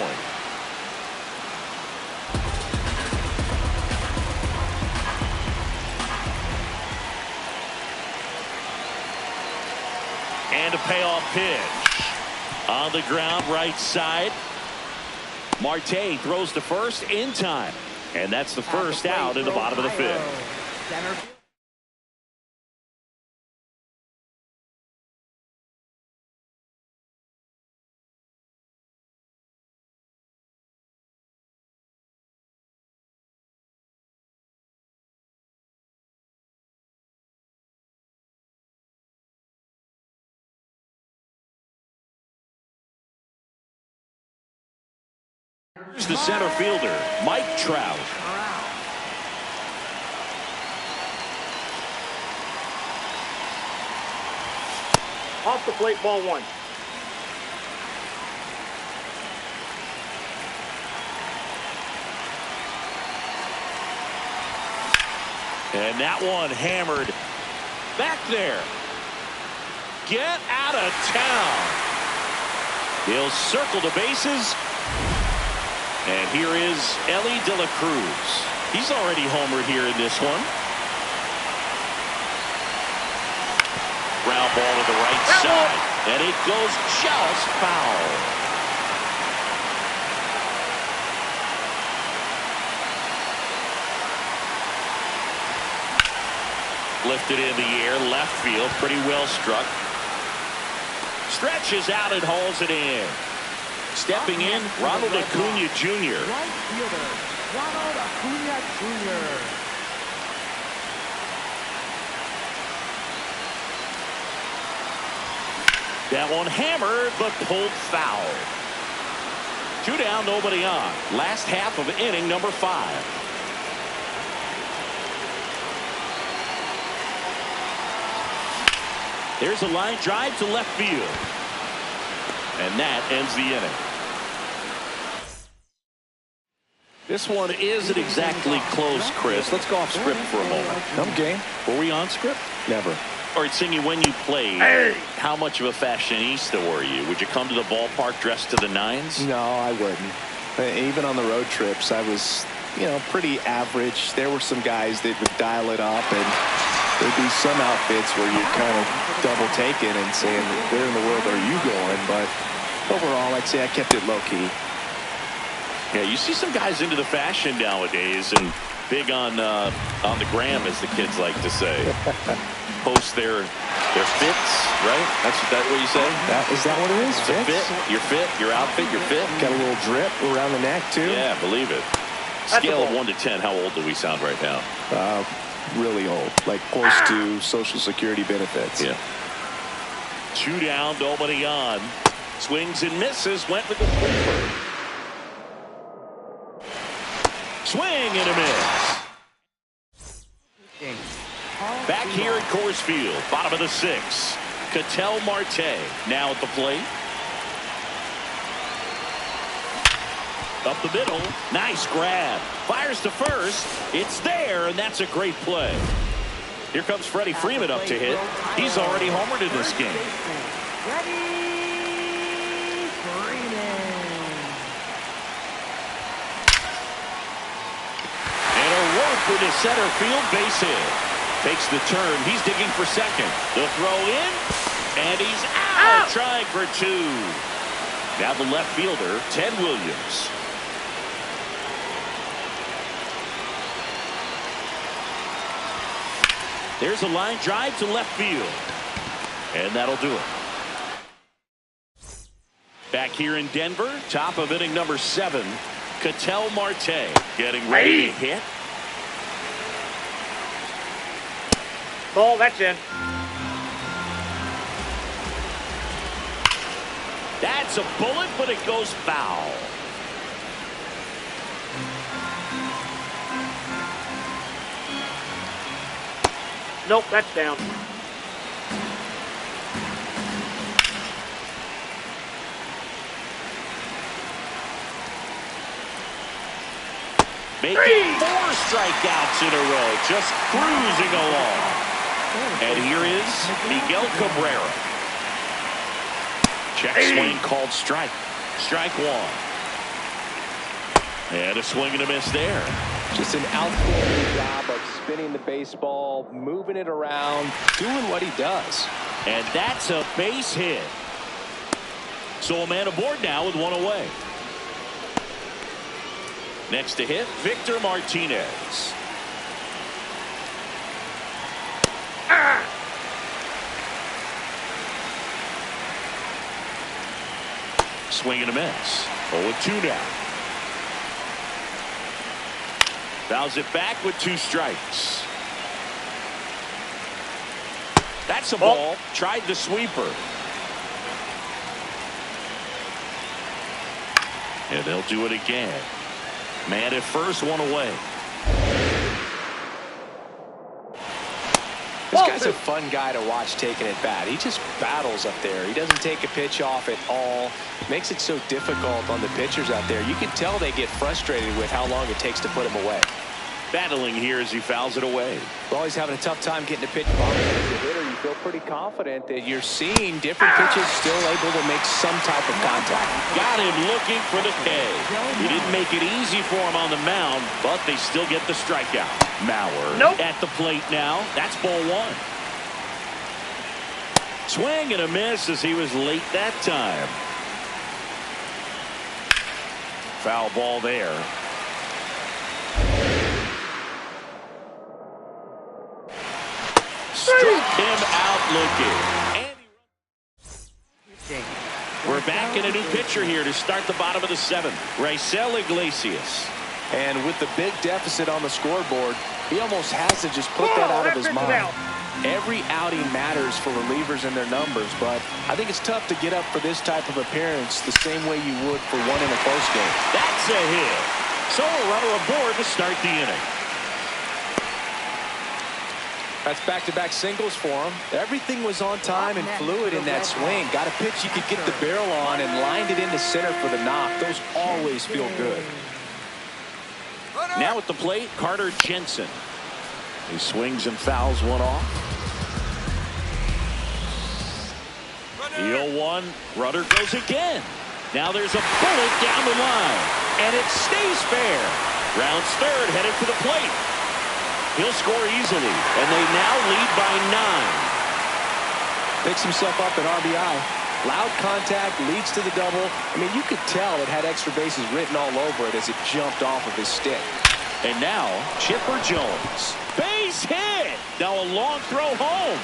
A: And a payoff pitch. On the ground, right side. Marte throws to first in time. And that's the first out in the bottom of the 5th. Here's the center fielder, Mike Trout.
C: Off the plate, ball one.
A: And that one hammered back there. Get out of town. He'll circle the bases. And here is Ellie De La Cruz. He's already homered here in this one. Ground ball to the right side. And it goes just foul. Lifted in the air, left field, pretty well struck. Stretches out and hauls it in. Stepping in, Ronald Acuna Jr.
E: Right fielder, Ronald Acuna Jr.
A: That one hammered, but pulled foul. 2 down, nobody on. Last half of inning number 5. There's a line drive to left field. And that ends the inning. This one isn't exactly close, Chris. Let's go off script for a moment.
B: I'm game.
A: Were we on script?
B: Never.
A: All right, Singy, when you played, how much of a fashionista were you? Would you come to the ballpark dressed to the nines?
B: No, I wouldn't. Even on the road trips, I was, pretty average. There were some guys that would dial it up, and there'd be some outfits where you're kind of double taking and saying, where in the world are you going? But overall, I'd say I kept it low key.
A: Yeah, you see some guys into the fashion nowadays and big on the gram, as the kids like to say. Post their fits, right? That's what you say?
B: Is that what it is?
A: It's a fit, your fit, your outfit, your fit.
B: Got a little drip around the neck, too?
A: Yeah, believe it. Scale of 1 to 10, how old do we sound right now?
B: Really old, like close to Social Security benefits.
A: Yeah. 2 down, nobody on. Swings and misses, went with the sweeper. Swing and a miss. Back here at Coors Field, bottom of the 6th. Ketel Marte now at the plate. Up the middle, nice grab. Fires to first. It's there, and that's a great play. Here comes Freddie Freeman up to hit. He's already homered in this game.
E: Freddie Freeman.
A: And a rope into center field, base hit. Takes the turn. He's digging for second. The throw in, and he's out. Trying for 2. Now the left fielder, Ted Williams. There's a line drive to left field. And that'll do it. Back here in Denver, top of inning number 7. Ketel Marte getting ready to hit.
C: Ball, that's in.
A: That's a bullet, but it goes foul.
C: Nope, that's down.
A: Making 4 strikeouts in a row, just cruising along. And here is Miguel Cabrera. Check swing called strike. Strike 1. And a swing and a miss there.
B: Just an outstanding job of spinning the baseball, moving it around, doing what he does.
A: And that's a base hit. So a man aboard now with 1 away. Next to hit, Victor Martinez. Swing and a miss. 0-2 now. Fouls it back with 2 strikes. That's a ball. Tried the sweeper. And they'll do it again. Man at first, one away.
B: This guy's a fun guy to watch taking it bat. He just battles up there. He doesn't take a pitch off at all. Makes it so difficult on the pitchers out there. You can tell they get frustrated with how long it takes to put him away.
A: Battling here as he fouls it away.
B: Well, he's having a tough time getting a pitch by. As a hitter, you feel pretty confident that you're seeing different pitches still able to make some type of contact.
A: Got him looking for the K. He didn't make it easy for him on the mound, but they still get the strikeout. Mauer at the plate now. That's ball one. Swing and a miss as he was late that time. Foul ball there. Struck him out looking. We're back in a new pitcher here to start the bottom of the seventh. Raisel Iglesias.
B: And with the big deficit on the scoreboard, he almost has to just put that out of his mind. Every outing matters for relievers and their numbers, but I think it's tough to get up for this type of appearance the same way you would for one in a close game.
A: That's a hit. So a runner aboard to start the inning.
B: That's back-to-back singles for him. Everything was on time and fluid in that swing. Got a pitch you could get the barrel on and lined it into center for the knock. Those always feel good.
A: Now at the plate, Carter Jensen. He swings and fouls one off. The 0-1. Rudder goes again. Now there's a bullet down the line. And it stays fair. Rounds third, headed for the plate. He'll score easily, and they now lead by 9.
B: Picks himself up an RBI. Loud contact, leads to the double. I mean, you could tell it had extra bases written all over it as it jumped off of his stick.
A: And now, Chipper Jones. Base hit! Now a long throw home.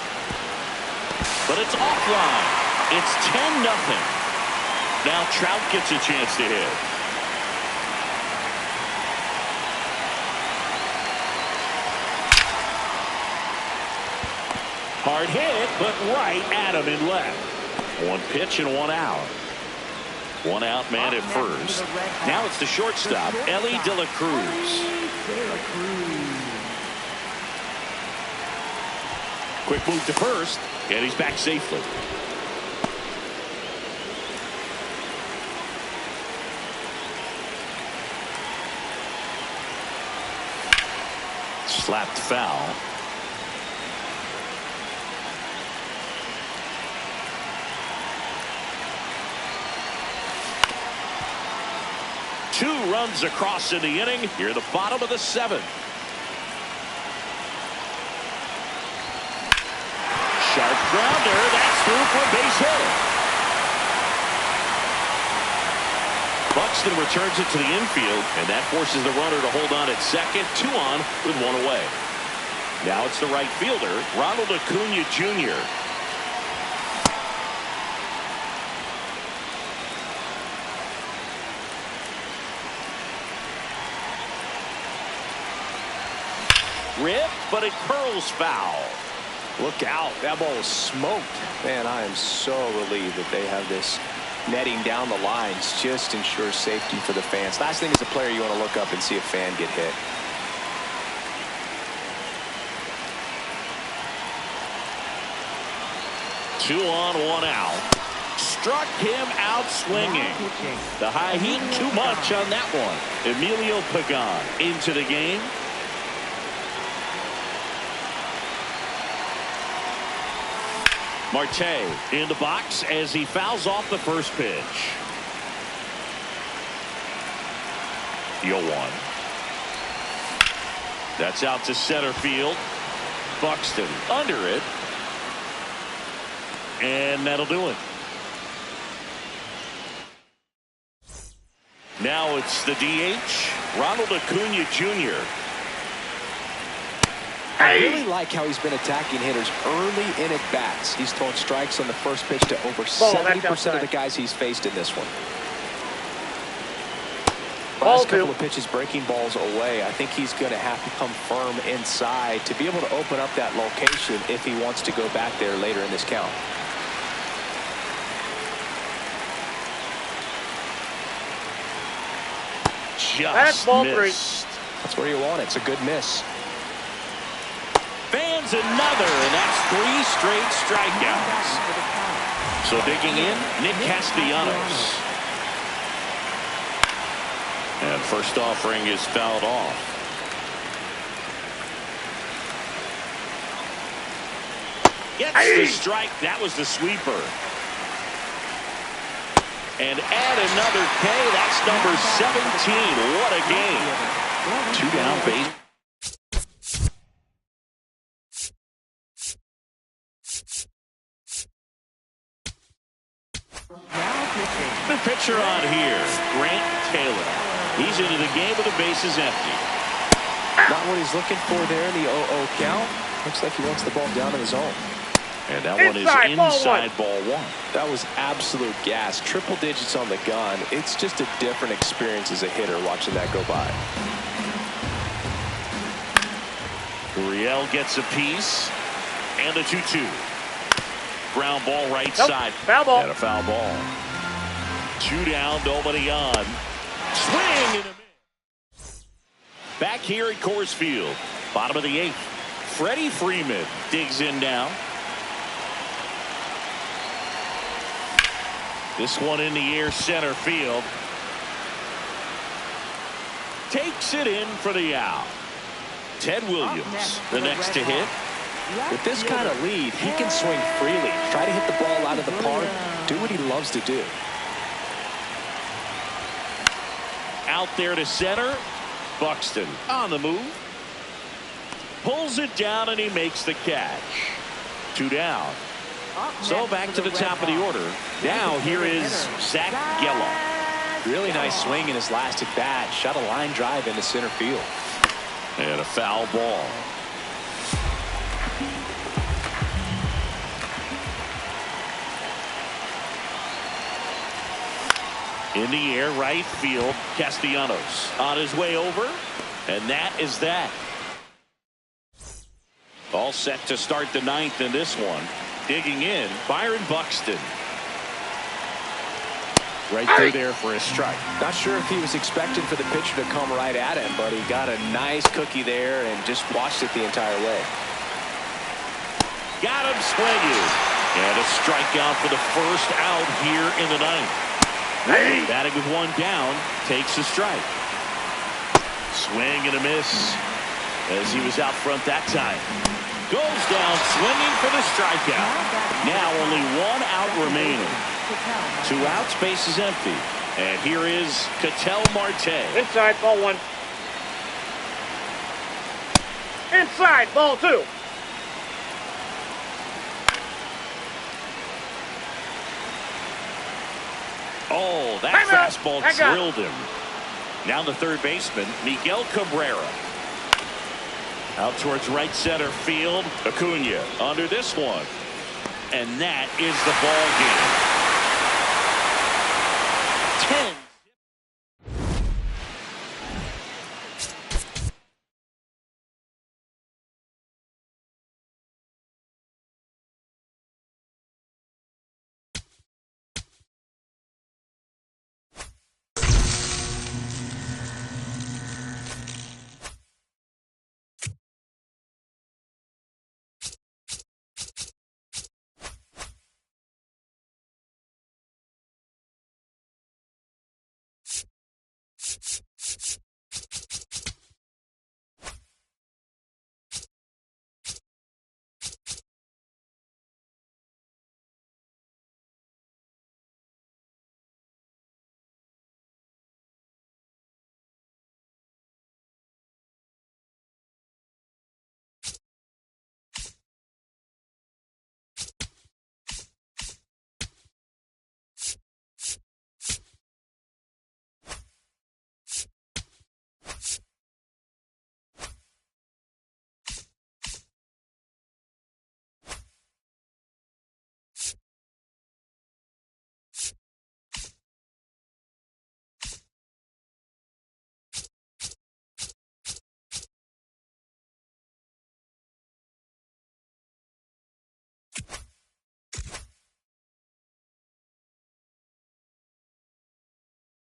A: But it's offline. It's 10-0. Now Trout gets a chance to hit. Hard hit, but right at him in left. One pitch and one out. One out man at first. Now it's the shortstop, Ellie De La Cruz. Quick move to first, and he's back safely. Slapped foul. Two runs across in the inning. Here the bottom of the seventh. Sharp grounder. That's through for a base hit. Buxton returns it to the infield, and that forces the runner to hold on at second. 2 on with 1 away. Now it's the right fielder, Ronald Acuna Jr. Rip, but it curls foul.
B: Look out. That ball was smoked. Man, I am so relieved that they have this netting down the lines. Just ensures safety for the fans. Last thing as a player, you want to look up and see a fan get hit.
A: Two on, 1 out. Struck him out swinging. The high heat, too much on that one. Emilio Pagan into the game. Marte in the box as he fouls off the first pitch. The 0-1. That's out to center field. Buxton under it. And that'll do it. Now it's the DH, Ronald Acuna Jr.
B: I really like how he's been attacking hitters early in at bats. He's thrown strikes on the first pitch to over 70% of the guys he's faced in this one. Last couple of pitches breaking balls away. I think he's going to have to come firm inside to be able to open up that location if he wants to go back there later in this count.
A: just
C: ball
A: missed.
B: That's where you want it. It's a good miss.
A: Fans another, and that's 3 straight strikeouts. So digging in, Nick Castellanos. And first offering is fouled off. Gets the strike. That was the sweeper. And add another K. That's number 17. What a game. 2 down base. The pitcher on here, Grant Taylor. He's into the game with the bases empty.
B: Not what he's looking for there in the 0-0 count. Looks like he wants the ball down in the zone.
A: And that one is inside ball one.
B: That was absolute gas. Triple digits on the gun. It's just a different experience as a hitter watching that go by.
A: Gurriel gets a piece. And a 2-2. Ground ball right side.
C: Foul ball.
A: And a foul ball. 2 down, nobody on. Swing and a miss. Back here at Coors Field. Bottom of the 8th. Freddie Freeman digs in now. This one in the air center field. Takes it in for the out. Ted Williams, the next to hit.
B: With this kind of lead, he can swing freely. Try to hit the ball out of the park. Do what he loves to do.
A: Out there to center. Buxton on the move. Pulls it down and he makes the catch. 2 down. So back to the top of the order. Now here is Zach Geloff.
B: Really nice swing in his last at bat. Shot a line drive into center field.
A: And a foul ball. In the air, right field. Castellanos on his way over. And that is that. All set to start the 9th in this one. Digging in, Byron Buxton. Right through there for a strike.
B: Not sure if he was expecting for the pitcher to come right at him, but he got a nice cookie there and just watched it the entire way.
A: Got him swinging. And a strikeout for the first out here in the 9th. Batting with 1 down, takes a strike. Swing and a miss as he was out front that time. Goes down swinging for the strikeout. Now only 1 out remaining. 2 outs, base is empty. And here is Ketel Marte.
C: Inside, ball 1. Inside, ball 2.
A: Oh, that fastball drilled him. Now the third baseman, Miguel Cabrera. Out towards right center field. Acuna under this one. And that is the ball game. 10